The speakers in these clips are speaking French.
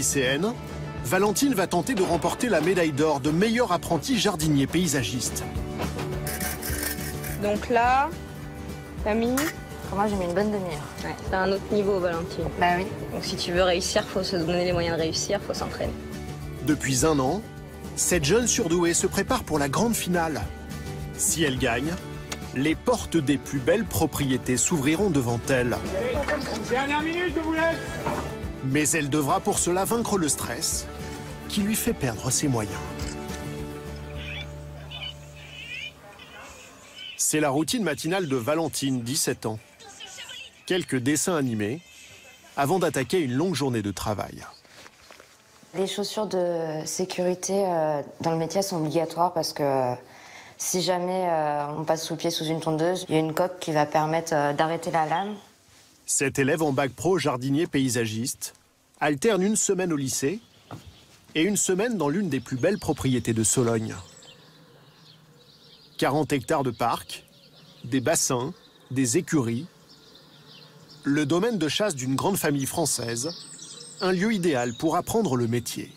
lycéenne, Valentine va tenter de remporter la médaille d'or de meilleur apprenti jardinier paysagiste. Donc là, Camille, pour moi, j'ai mis une bonne demi-heure. ouais, t'as un autre niveau, Valentine. Bah oui. Donc si tu veux réussir, faut se donner les moyens de réussir, faut s'entraîner. Depuis 1 an, cette jeune surdouée se prépare pour la grande finale. Si elle gagne, les portes des plus belles propriétés s'ouvriront devant elle. Dernière minute, je vous laisse. Mais elle devra pour cela vaincre le stress qui lui fait perdre ses moyens. C'est la routine matinale de Valentine, 17 ans. Quelques dessins animés avant d'attaquer une longue journée de travail. Les chaussures de sécurité dans le métier sont obligatoires parce que si jamais on passe sous le pied sous une tondeuse, il y a une coque qui va permettre d'arrêter la lame. Cet élève en bac pro jardinier paysagiste alterne une semaine au lycée et une semaine dans l'une des plus belles propriétés de Sologne. 40 hectares de parcs, des bassins, des écuries, le domaine de chasse d'une grande famille française, un lieu idéal pour apprendre le métier.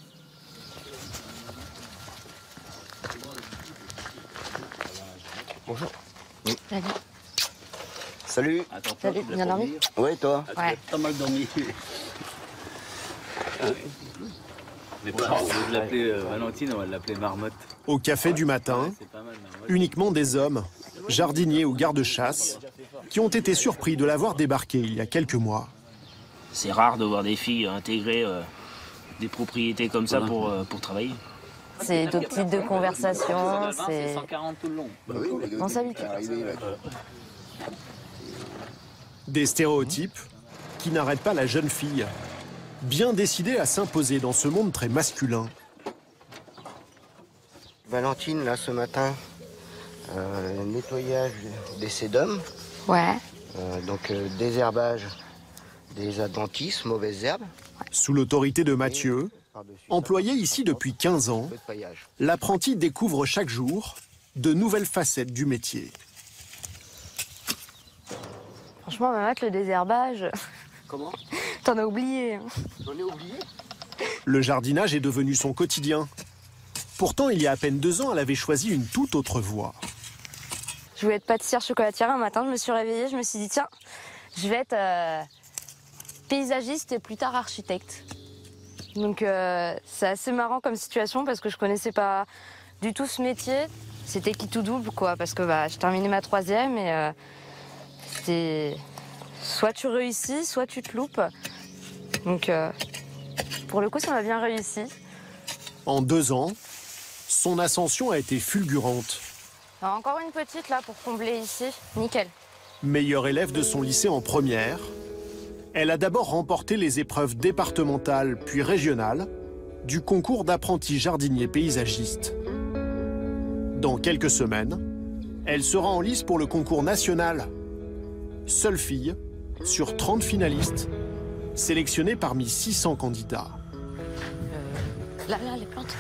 Bonjour. Salut. Salut. Attends, Salut, bien dormi? Ouais, toi? Ouais. Pas mal dormi. Mais pas, au lieu de l'appeler Valentine, on va l'appeler Marmotte. Au café du matin, C'est pas mal, Marmotte. uniquement des hommes, jardiniers ou gardes-chasse, qui ont été surpris de l'avoir débarqué il y a quelques mois. C'est rare de voir des filles intégrer des propriétés comme ça pour travailler. C'est d'autres types de conversations, c'est... 140 tout le long. On s'habitue. Des stéréotypes qui n'arrêtent pas la jeune fille, bien décidée à s'imposer dans ce monde très masculin. Valentine, là, ce matin, nettoyage des sédums, Ouais. donc désherbage des adventices, mauvaises herbes. Sous l'autorité de Mathieu, employé ici depuis 15 ans, Un peu de paillage. l'apprenti découvre chaque jour de nouvelles facettes du métier. Franchement, ma le désherbage, Comment? t'en as oublié. Hein. J'en ai oublié? Le jardinage est devenu son quotidien. Pourtant, il y a à peine 2 ans, elle avait choisi une toute autre voie. Je voulais être pâtissière chocolatière. Un matin, je me suis réveillée, je me suis dit, tiens, je vais être paysagiste et plus tard architecte. Donc c'est assez marrant comme situation parce que je connaissais pas du tout ce métier. C'était qui tout double, quoi, parce que je terminais ma 3e et c'était soit tu réussis, soit tu te loupes. Donc pour le coup, ça m'a bien réussi. En 2 ans, son ascension a été fulgurante. Alors, encore une petite là pour combler ici. Nickel. Meilleure élève de son lycée en première, elle a d'abord remporté les épreuves départementales puis régionales du concours d'apprenti jardinier paysagiste. Dans quelques semaines, elle sera en lice pour le concours national. Seule fille sur 30 finalistes, sélectionnée parmi 600 candidats. Là, les plantes.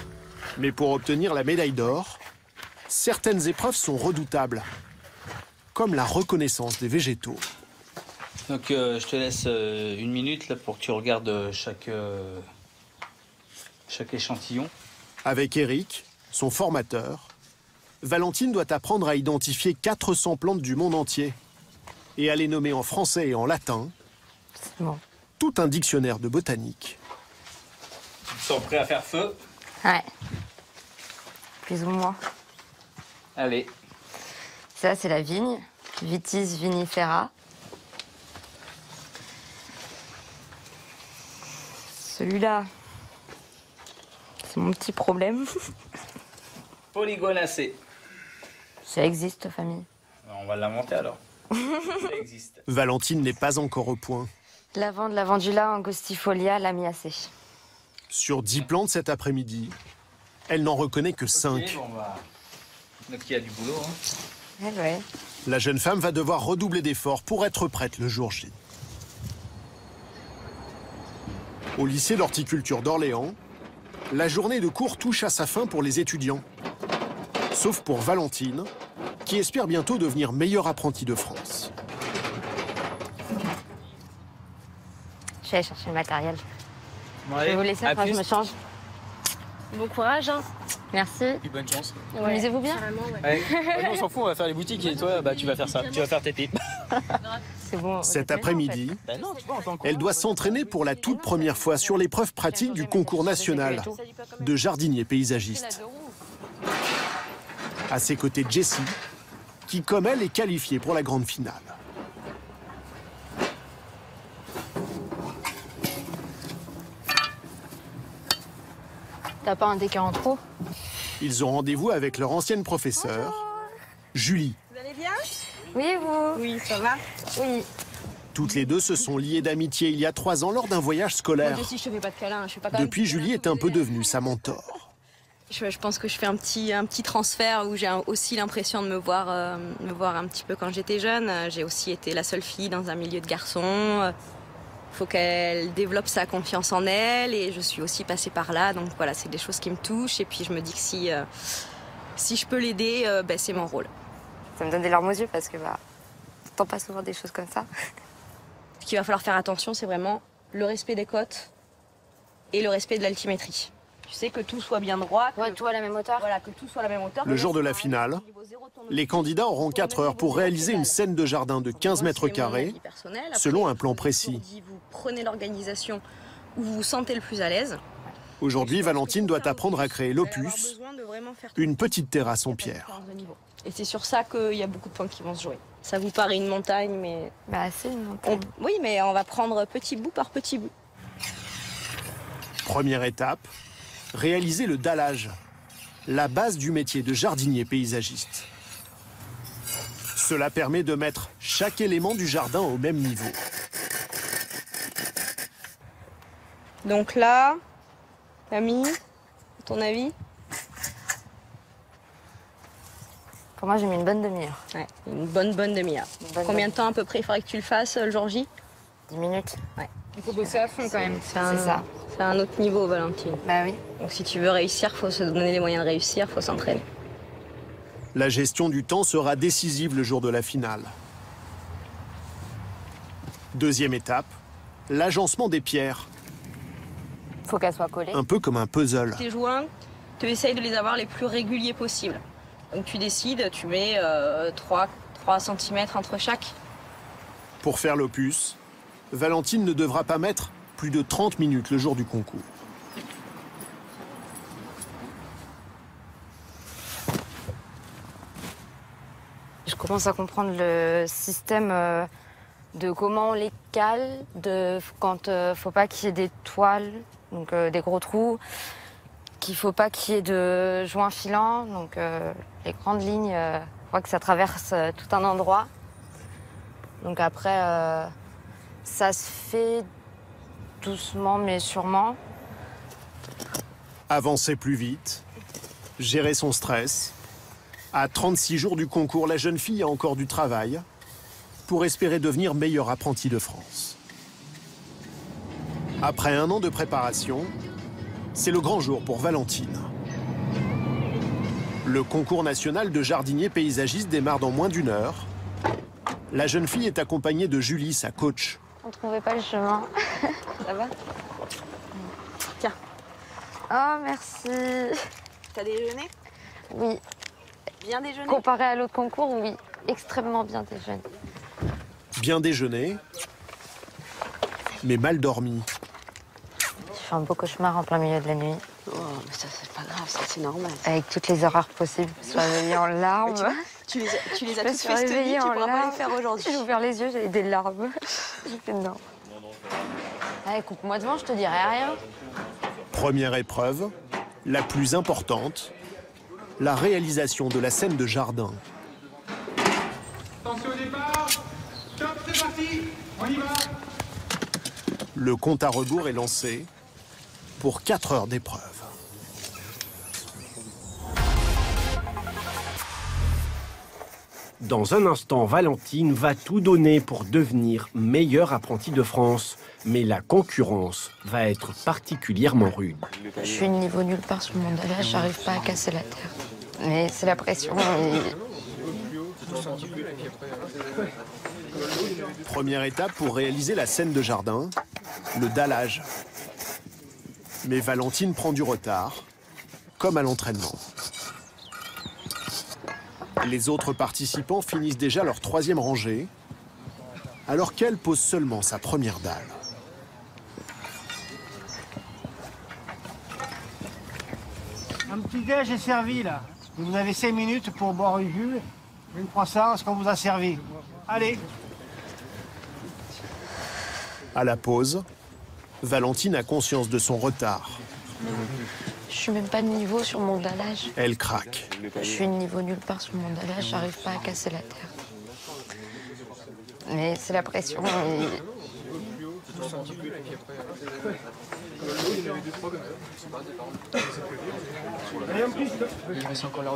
Mais pour obtenir la médaille d'or, certaines épreuves sont redoutables, comme la reconnaissance des végétaux. Donc je te laisse 1 minute là, pour que tu regardes chaque échantillon. Avec Eric, son formateur, Valentine doit apprendre à identifier 400 plantes du monde entier et à les nommer en français et en latin, C'est bon. tout un dictionnaire de botanique. Ils sont prêts à faire feu. Ouais. Plus ou moins. Allez. Ça, c'est la vigne. Vitis vinifera. Celui-là, c'est mon petit problème. Polygonacée. Ça existe, famille. On va l'inventer alors. Ça existe. Valentine n'est pas encore au point. Lavande, lavandula, angustifolia, lamiacée. Sur 10 plantes cet après-midi, elle n'en reconnaît que 5. Ok, bon, donc il y a du boulot. Hein. Ouais. La jeune femme va devoir redoubler d'efforts pour être prête le jour J. Au lycée d'horticulture d'Orléans, la journée de cours touche à sa fin pour les étudiants. Sauf pour Valentine, qui espère bientôt devenir meilleure apprentie de France. Je vais aller chercher le matériel. Je vais vous laisser, enfin, je me change. Bon courage, hein. Merci. Et bonne chance. Amusez-vous bien. Ouais. On s'en fout, on va faire les boutiques et toi, bah, tu vas faire ça. Tu vas faire tes pipes. C'est bon. Cet après-midi, Bah non, tu vois, en tant que... elle doit s'entraîner pour la toute première fois sur l'épreuve pratique du concours national de jardinier paysagiste. À ses côtés, Jessie, qui, comme elle, est qualifiée pour la grande finale. T'as pas un décart en trop? Ils ont rendez-vous avec leur ancienne professeure, Julie. Vous allez bien? Oui, vous? Oui, ça va. Oui. Toutes les deux se sont liées d'amitié il y a 3 ans lors d'un voyage scolaire. Moi aussi, je te fais pas de câlin. Je fais pas quand même Depuis, de câlin. Julie est un peu devenue sa mentor. Je pense que je fais un petit transfert où j'ai aussi l'impression de me voir un petit peu quand j'étais jeune. J'ai aussi été la seule fille dans un milieu de garçons. Faut qu'elle développe sa confiance en elle et je suis aussi passée par là. Donc voilà, c'est des choses qui me touchent. Et puis je me dis que si je peux l'aider, c'est mon rôle. Ça me donne des larmes aux yeux parce que t'entends pas souvent des choses comme ça. Ce qu'il va falloir faire attention, c'est vraiment le respect des côtes et le respect de l'altimétrie. Tu sais que tout soit bien droit. Ouais, tout à la même hauteur. Voilà, que tout soit à la même hauteur. Le jour de la finale, les candidats auront 4 heures pour réaliser une scène de jardin de 15 mètres carrés, selon un plan précis. Vous prenez l'organisation où vous vous sentez le plus à l'aise. Aujourd'hui, Valentine doit apprendre à créer l'opus, une petite terrasse en pierre. Et c'est sur ça qu'il y a beaucoup de points qui vont se jouer. Ça vous paraît une montagne, mais... C'est une montagne. Oui, mais on va prendre petit bout par petit bout. Première étape, réaliser le dallage, la base du métier de jardinier paysagiste. Cela permet de mettre chaque élément du jardin au même niveau. Donc là, Camille, à ton avis? Pour moi, j'ai mis une bonne demi-heure. Ouais, une bonne demi-heure. Combien de temps à peu près il faudrait que tu le fasses le jour J? 10 minutes. Ouais. Il faut bosser à fond quand même. C'est ça. C'est un autre niveau, Valentine. Bah oui. Donc si tu veux réussir, faut se donner les moyens de réussir, faut s'entraîner. La gestion du temps sera décisive le jour de la finale. Deuxième étape, l'agencement des pierres. Faut qu'elle soit collée. Un peu comme un puzzle. Tes joints, tu essayes de les avoir les plus réguliers possibles. Donc tu décides, tu mets 3 cm entre chaque. Pour faire l'opus, Valentine ne devra pas mettre plus de 30 minutes le jour du concours. Je commence à comprendre le système de comment on les cale, quand faut pas qu'il y ait des toiles, donc des gros trous, qu'il faut pas qu'il y ait de joints filants, donc les grandes lignes, faut pas que ça traverse tout un endroit. Donc après, ça se fait doucement mais sûrement. Avancer plus vite, gérer son stress. À 36 jours du concours, la jeune fille a encore du travail pour espérer devenir meilleure apprentie de France. Après 1 an de préparation, c'est le grand jour pour Valentine. Le concours national de jardinier paysagiste démarre dans moins d'1 heure. La jeune fille est accompagnée de Julie, sa coach. On trouvait pas le chemin. Ça va? Tiens. Oh, merci. T'as déjeuné? Oui. Bien déjeuné? Comparé à l'autre concours, oui. Extrêmement bien déjeuné. Bien déjeuné, mais mal dormi. Je fais un beau cauchemar en plein milieu de la nuit. Oh, mais ça, c'est pas grave, ça, c'est normal. Avec toutes les horreurs possibles. Je suis réveillée en larmes. Tu les as Je toutes me fait suis cette nuit, réveillée tu en pourras pas larmes. les faire aujourd'hui. J'ai ouvert les yeux, j'avais des larmes. J'ai fait non. Allez, coupe-moi devant, je te dirai rien. Première épreuve, la plus importante, la réalisation de la scène de jardin. Attention au départ. Top, c'est parti. On y va. Le compte à rebours est lancé pour 4 heures d'épreuve. Dans un instant, Valentine va tout donner pour devenir meilleure apprentie de France. Mais la concurrence va être particulièrement rude. Je suis niveau nulle part sur le monde. Là, j'arrive pas à casser la terre. Mais c'est la pression. Première étape pour réaliser la scène de jardin, le dallage. Mais Valentine prend du retard, comme à l'entraînement. Les autres participants finissent déjà leur 3e rangée, alors qu'elle pose seulement sa première dalle. Un petit déj est servi là. Vous avez 5 minutes pour boire une jus, une croissant, ce qu'on vous a servi. Allez. À la pause, Valentine a conscience de son retard. Je suis même pas de niveau sur mon dallage. Elle craque. Je suis de niveau nulle part sur mon dallage, j'arrive pas à casser la terre. Mais c'est la pression.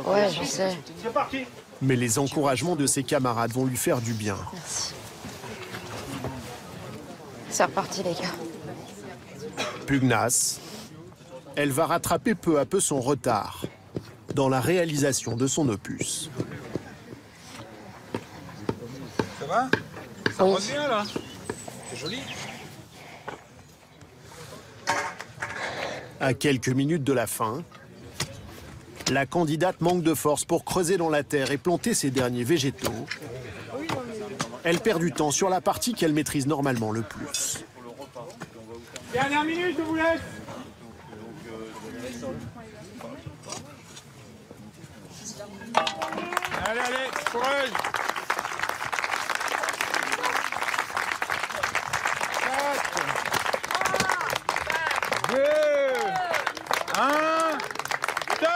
Ouais, je sais. C'est parti. Mais les encouragements de ses camarades vont lui faire du bien. Merci. C'est reparti, les gars. Pugnace, elle va rattraper peu à peu son retard dans la réalisation de son opus. Ça va? Ça revient là? C'est joli. À quelques minutes de la fin, la candidate manque de force pour creuser dans la terre et planter ses derniers végétaux. Elle perd du temps sur la partie qu'elle maîtrise normalement le plus. Dernière minute, je vous laisse. Allez, allez, courage. 4, 2, 1, stop.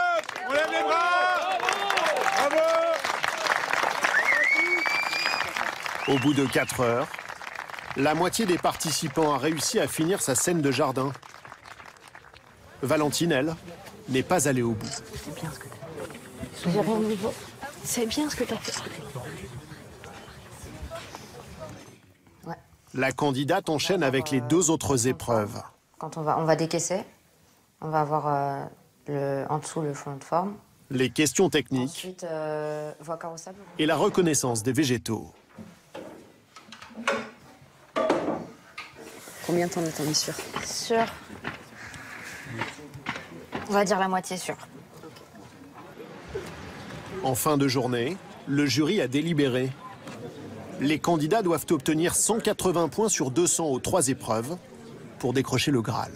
On lève les bras. Bravo. Au bout de 4 heures, la moitié des participants a réussi à finir sa scène de jardin. Valentine, elle, n'est pas allée au bout. C'est bien ce que t'as fait. J'ai rien dit. C'est bien ce que t'as fait. Ouais. La candidate enchaîne avec les 2 autres épreuves. Quand on va décaisser, on va avoir en dessous le fond de forme. Les questions techniques Ensuite, voie carrossable. et la reconnaissance des végétaux. Combien de temps t'en es sûr? Sûr. On va dire la moitié sûr. En fin de journée, le jury a délibéré. Les candidats doivent obtenir 180 points sur 200 aux 3 épreuves pour décrocher le Graal.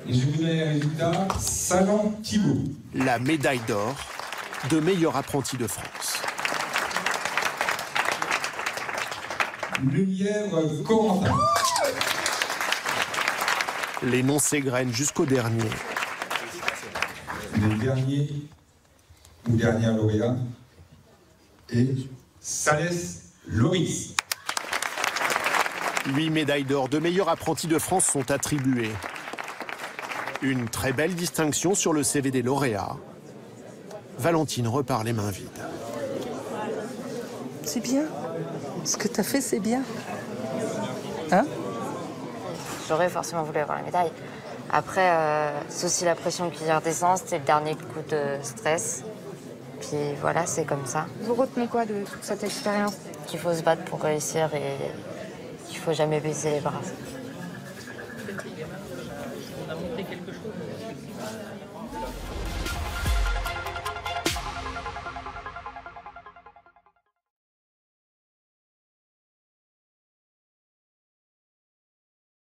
Et je vous donne les résultats. Salant Thibault. La médaille d'or de meilleur apprenti de France. Lumière Corentin. Les noms s'égrènent jusqu'au dernier. Le dernier ou dernière lauréat est Salès Loris. 8 médailles d'or de meilleur apprenti de France sont attribuées. Une très belle distinction sur le CV des lauréats. Valentine repart les mains vides. C'est bien. Ce que tu as fait, c'est bien. Hein? J'aurais forcément voulu avoir la médaille. Après, c'est aussi la pression qui redescend. C'était le dernier coup de stress. Puis voilà, c'est comme ça. Vous retenez quoi de toute cette expérience? Qu'il faut se battre pour réussir et qu'il faut jamais baisser les bras.